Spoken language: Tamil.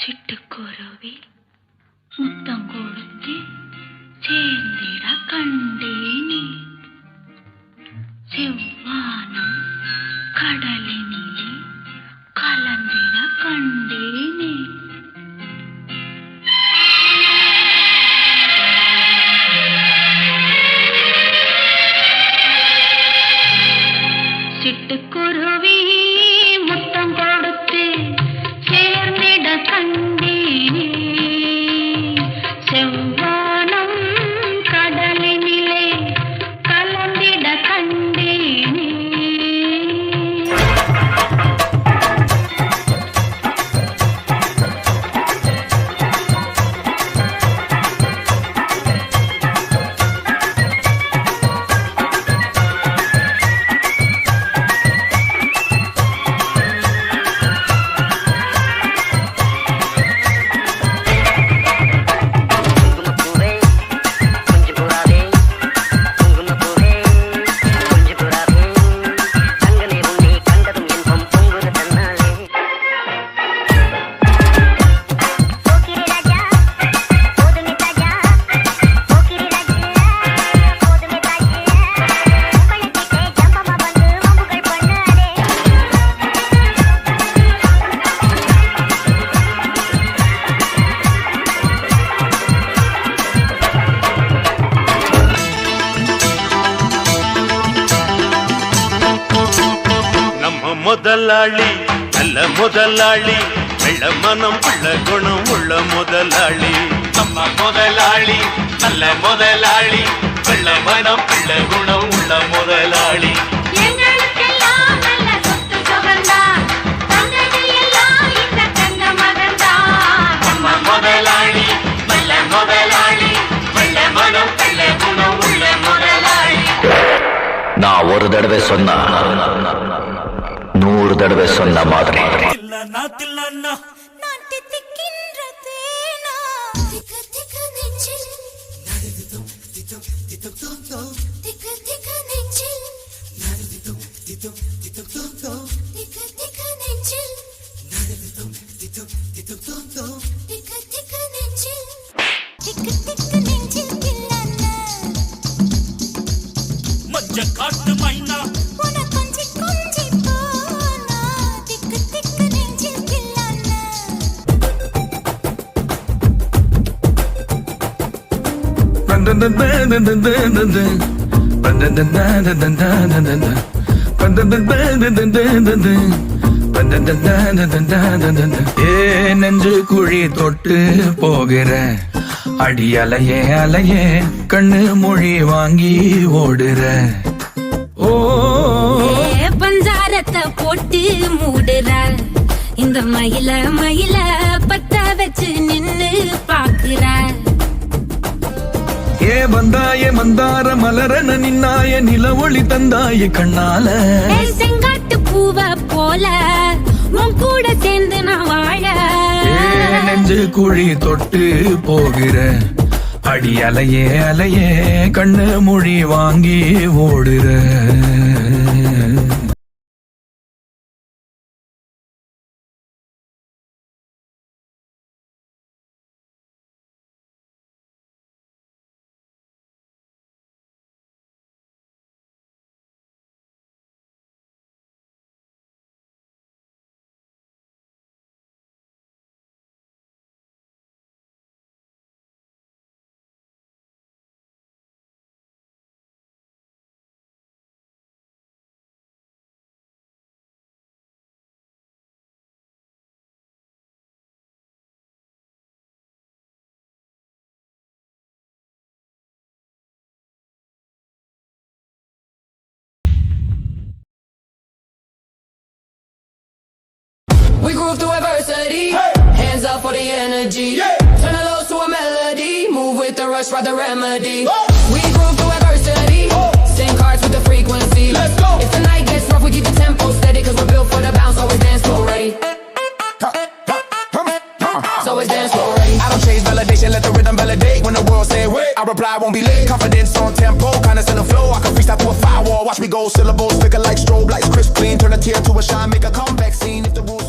சிட்டுக்குருவி முத்தம் கொடுத்து சேர்ந்திட கண்டேனே. செவ்வானம் கடலினிலே கலந்திட கண்டேனே. சிட்டுக்குருவி முத்தம் கொடுத்து சேர்ந்திட கண்டேனே. செவ்வானம் கடலினிலே கலந்திட கண்டேனே. முதலாளி நல்ல முதலாளி, வெள்ள மனம் உள்ள குணம் உள்ள முதலாளி. நம்ம முதலாளி நல்ல முதலாளி, வெள்ள மனம் உள்ள குணம் உள்ள முதலாளி. நம்ம முதலாளி நல்ல முதலாளி, வெள்ள மனம் உள்ள குணம் உள்ள முதலாளி. நான் ஒரு தடவை சொன்னா 100 தடவை சொன்ன மாதிரி. மஞ்ச காட்டு மைனா நெஞ்சு குழி தொட்டு போகிற அடி அலையே அலையே, கண்ணு மொழி வாங்கி ஓடுற. ஓ பஞ்சாரத்தை போட்டு மூடுற இந்த மயில மயில பத்த வச்சு நின்னு பாக்குற. ஏ வந்தாய மந்தார மலரன நின்னாய நில ஒளி தந்தாய கண்ணால. செங்காட்டு பூவ போல உன் கூட சேர்ந்து நான் வாழ. நெஞ்சு குழி தொட்டு போகிற அடி அலையே அலையே, கண்ணு மொழி வாங்கி ஓடுற. We groove through adversity, hey. Hands up for the energy, yeah. Turn the lows to a melody, move with the rush, ride the remedy. Oh. We groove through adversity, oh. Sing cards with the frequency. Let's go. If the night gets rough, we keep the tempo steady, cause we're built for the bounce, always dance floor ready. So always dance floor ready. I don't chase validation, let the rhythm validate. When the world say wait, I reply won't be late. Confidence on tempo, kindness in the flow. I can freestyle through a firewall, watch me go syllables, flicker like strobe lights, crisp clean, turn a tear to a shine, make a comeback scene. If the rules